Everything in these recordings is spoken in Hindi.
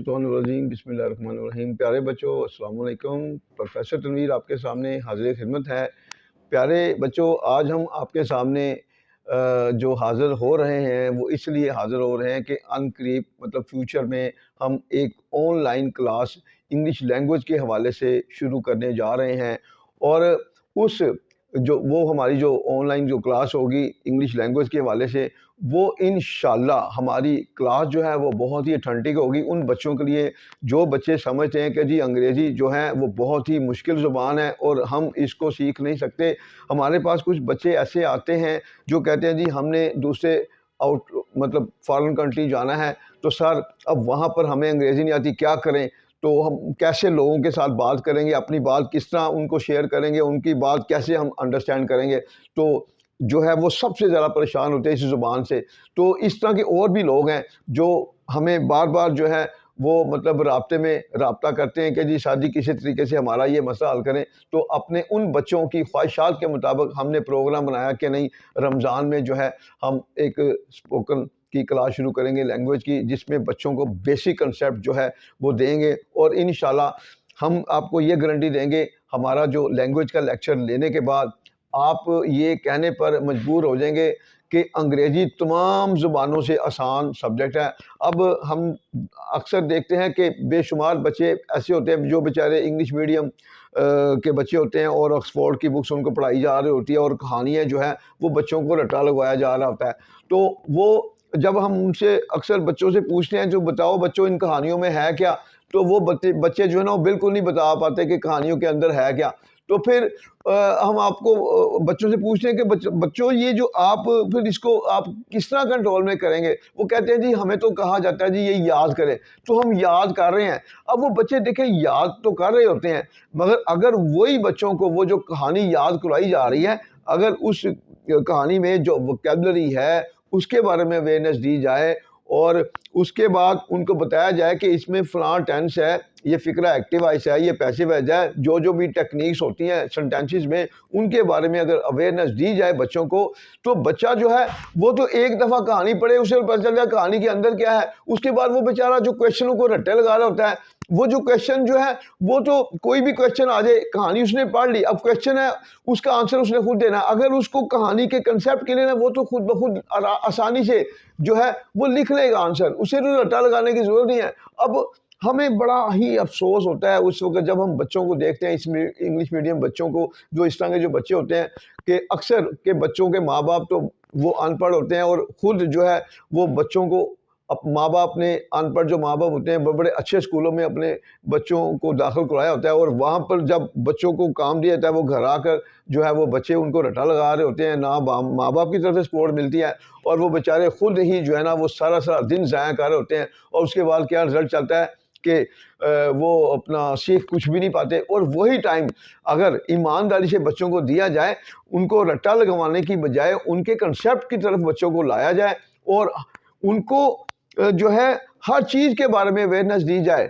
मिनशैतानिर्रजीम बिस्मिल्लाहिर्रहमानिर्रहीम। प्यारे बच्चों, अस्सलाम वालेकुम। प्रोफेसर तनवीर आपके सामने हाजिर खिदमत है। प्यारे बच्चों, आज हम आपके सामने जो हाज़िर हो रहे हैं वो इसलिए हाज़िर हो रहे हैं कि अनकरीब मतलब फ्यूचर में हम एक ऑनलाइन क्लास इंग्लिश लैंग्वेज के हवाले से शुरू करने जा रहे हैं। और उस जो वो हमारी जो ऑनलाइन जो क्लास होगी इंग्लिश लैंग्वेज के हवाले से, वो इंशाल्लाह हमारी क्लास जो है वो बहुत ही ऑथेंटिक होगी उन बच्चों के लिए जो बच्चे समझते हैं कि जी अंग्रेज़ी जो है वो बहुत ही मुश्किल ज़ुबान है और हम इसको सीख नहीं सकते। हमारे पास कुछ बच्चे ऐसे आते हैं जो कहते हैं जी हमने दूसरे आउट मतलब फॉरेन कंट्री जाना है, तो सर अब वहाँ पर हमें अंग्रेज़ी नहीं आती, क्या करें? तो हम कैसे लोगों के साथ बात करेंगे, अपनी बात किस तरह उनको शेयर करेंगे, उनकी बात कैसे हम अंडरस्टैंड करेंगे? तो जो है वो सबसे ज़्यादा परेशान होते हैं इस ज़ुबान से। तो इस तरह के और भी लोग हैं जो हमें बार-बार जो है वो मतलब राब्ते में राब्ता करते हैं कि जी सर जी किसी तरीके से हमारा ये मसला हल करें। तो अपने उन बच्चों की ख्वाहिशात के मुताबिक हमने प्रोग्राम बनाया कि नहीं, रमज़ान में जो है हम एक स्पोकन की क्लास शुरू करेंगे लैंग्वेज की, जिसमें बच्चों को बेसिक कंसेप्ट जो है वो देंगे। और इंशाल्लाह हम आपको ये गारंटी देंगे, हमारा जो लैंग्वेज का लेक्चर लेने के बाद आप ये कहने पर मजबूर हो जाएंगे कि अंग्रेज़ी तमाम ज़ुबानों से आसान सब्जेक्ट है। अब हम अक्सर देखते हैं कि बेशुमार बच्चे ऐसे होते हैं जो बेचारे इंग्लिश मीडियम के बच्चे होते हैं और ऑक्सफोर्ड की बुक्स उनको पढ़ाई जा रही होती है और कहानियाँ जो है वो बच्चों को रट्टा लगवाया जा रहा होता है। तो वो जब हम उनसे अक्सर बच्चों से पूछते हैं जो बताओ बच्चों इन कहानियों में है क्या, तो वो बच्चे जो है ना वो बिल्कुल नहीं बता पाते कि कहानियों के अंदर है क्या। तो फिर हम आपको बच्चों से पूछते हैं कि बच्चों ये जो आप फिर इसको आप किस तरह कंट्रोल में करेंगे? वो कहते हैं जी हमें तो कहा जाता है जी ये याद करें, तो हम याद कर रहे हैं। अब वो बच्चे देखें याद तो कर रहे होते हैं, मगर अगर वही बच्चों को वो जो कहानी याद करवाई जा रही है, अगर उस कहानी में जो वोकैबुलरी है उसके बारे में अवेयरनेस दी जाए और उसके बाद उनको बताया जाए कि इसमें फ़लाँ टेंस है, ये फ़िक्रा एक्टिव वॉइस है, ये पैसिव वॉइस है, जो भी टेक्निक्स होती हैं सेंटेंसेस में, उनके बारे में अगर अवेयरनेस दी जाए बच्चों को, तो बच्चा जो है वो तो एक दफ़ा कहानी पढ़े उसे पता चल जाए कहानी के अंदर क्या है। उसके बाद वो बेचारा जो क्वेश्चनों को रट्टे लगा रहा होता है, वो जो क्वेश्चन जो है वो तो कोई भी क्वेश्चन आ जाए, कहानी उसने पढ़ ली, अब क्वेश्चन है उसका आंसर उसने खुद देना है। अगर उसको कहानी के कंसेप्ट के लिए ना वो तो खुद ब खुद आसानी से जो है वो लिख लेगा आंसर, उसे तो रट्टा लगाने की ज़रूरत नहीं है। अब हमें बड़ा ही अफ़सोस होता है उस वक़्त जब हम बच्चों को देखते हैं, इसमें इंग्लिश मीडियम बच्चों को, जो इस तरह के जो बच्चे होते हैं कि अक्सर के बच्चों के माँ-बाप तो वो अनपढ़ होते हैं और खुद जो है वो बच्चों को माँ-बाप ने अनपढ़ जो माँ-बाप होते हैं बड़े-बड़े अच्छे स्कूलों में अपने बच्चों को दाखिल करवाया होता है और वहाँ पर जब बच्चों को काम दिया जाता है वो घर आकर जो है वो बच्चे उनको रट्टा लगा रहे होते हैं, ना माँ-बाप की तरफ से सपोर्ट मिलती है और वो बेचारे खुद ही जो है ना वो सारा दिन ज़ाया कर रहे होते हैं और उसके बाद क्या रिज़ल्ट चलता है कि वो अपना सीख कुछ भी नहीं पाते। और वही टाइम अगर ईमानदारी से बच्चों को दिया जाए, उनको रट्टा लगवाने की बजाय उनके कंसेप्ट की तरफ बच्चों को लाया जाए और उनको जो है हर चीज़ के बारे में अवेयरनेस दी जाए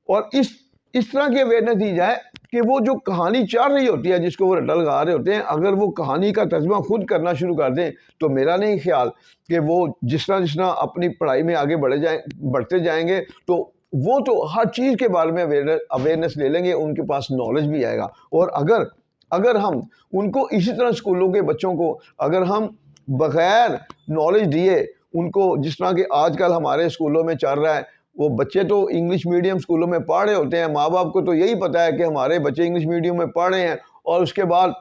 और इस तरह की अवेयरनेस दी जाए कि वो जो कहानी चल रही होती है जिसको वो रट्टा लगा रहे होते हैं, अगर वो कहानी का तर्जुमा खुद करना शुरू कर दें, तो मेरा नहीं ख्याल कि वो जिस तरह अपनी पढ़ाई में आगे बढ़ते जाएंगे तो वो तो हर चीज़ के बारे में अवेयरनेस ले लेंगे, उनके पास नॉलेज भी आएगा। और अगर हम उनको इसी तरह स्कूलों के बच्चों को अगर हम बग़ैर नॉलेज दिए उनको जिस तरह के आजकल हमारे स्कूलों में चल रहा है, वो बच्चे तो इंग्लिश मीडियम स्कूलों में पढ़ रहे होते हैं, माँ-बाप को तो यही पता है कि हमारे बच्चे इंग्लिश मीडियम में पढ़ रहे हैं और उसके बाद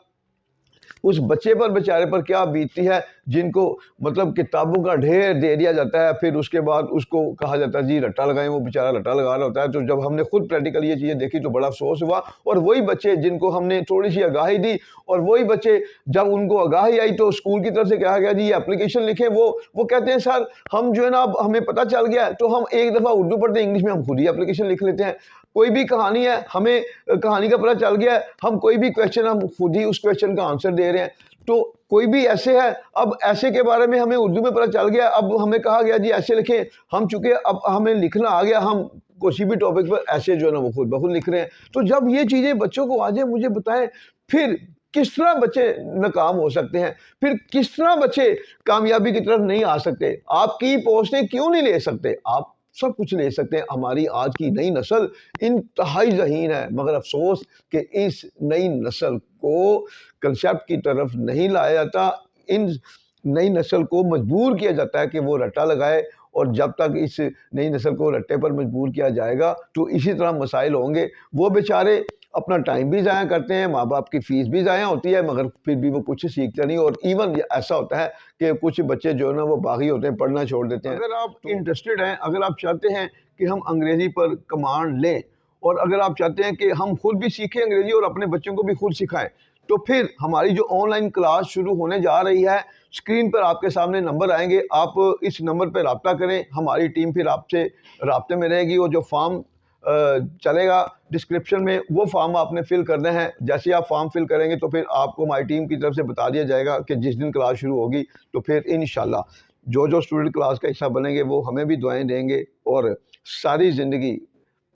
उस बच्चे पर बेचारे पर क्या बीतती है जिनको मतलब किताबों का ढेर दे दिया जाता है, फिर उसके बाद उसको कहा जाता है जी रट्टा लगाएं, वो बेचारा रट्टा लगा रहा होता है। तो जब हमने खुद प्रैक्टिकल ये चीज़ें देखी तो बड़ा अफसोस हुआ। और वही बच्चे जिनको हमने थोड़ी सी आगाही दी और वही बच्चे जब उनको आगाही आई तो स्कूल की तरफ से कहा गया जी ये एप्लीकेशन लिखें, वो कहते हैं सर हम जो है ना अब हमें पता चल गया तो हम एक दफ़ा उर्दू पढ़ते हैं, इंग्लिश में हम खुद ही एप्लीकेशन लिख लेते हैं। कोई भी कहानी है, हमें कहानी का पता चल गया है, हम कोई भी क्वेश्चन हम खुद ही उस क्वेश्चन का आंसर दे रहे हैं। तो कोई भी ऐसे है, अब ऐसे के बारे में हमें उर्दू में पता चल गया, अब हमें कहा गया जी ऐसे लिखें, हम चूंकि अब हमें लिखना आ गया, हम किसी भी टॉपिक पर ऐसे जो है ना वो खुद ब खुद लिख रहे हैं। तो जब ये चीज़ें बच्चों को आ जाए, मुझे बताएं फिर किस तरह बच्चे नाकाम हो सकते हैं, फिर किस तरह बच्चे कामयाबी की तरफ नहीं आ सकते। आपकी पोस्टें क्यों नहीं ले सकते? आप सब कुछ ले सकते हैं। हमारी आज की नई नस्ल इंतहाई ज़हीन है, मगर अफ़सोस कि इस नई नस्ल को कंसेप्ट की तरफ नहीं लाया जाता। इन नई नस्ल को मजबूर किया जाता है कि वो रट्टा लगाए, और जब तक इस नई नस्ल को रट्टे पर मजबूर किया जाएगा तो इसी तरह मसाइल होंगे। वो बेचारे अपना टाइम भी ज़ाया करते हैं, माँ बाप की फ़ीस भी ज़ाया होती है, मगर फिर भी वो कुछ सीखते नहीं। और इवन ऐसा होता है कि कुछ बच्चे जो है ना वो बागी होते हैं, पढ़ना छोड़ देते हैं। अगर आप इंटरेस्टेड हैं, अगर आप चाहते हैं कि हम अंग्रेज़ी पर कमांड लें, और अगर आप चाहते हैं कि हम खुद भी सीखें अंग्रेज़ी और अपने बच्चों को भी खुद सिखाएं, तो फिर हमारी जो ऑनलाइन क्लास शुरू होने जा रही है, स्क्रीन पर आपके सामने नंबर आएंगे, आप इस नंबर पर रब्ता करें, हमारी टीम फिर आपसे राब्ते में रहेगी। और जो फॉर्म चलेगा डिस्क्रिप्शन में, वो फॉर्म आपने फिल करना है। जैसे आप फॉर्म फिल करेंगे तो फिर आपको हमारी टीम की तरफ से बता दिया जाएगा कि जिस दिन क्लास शुरू होगी, तो फिर इंशाल्लाह जो स्टूडेंट क्लास का हिस्सा बनेंगे वो हमें भी दुआएं देंगे, और सारी ज़िंदगी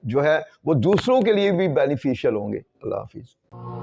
जो है वो दूसरों के लिए भी बेनिफिशियल होंगे। अल्लाह हाफिज़।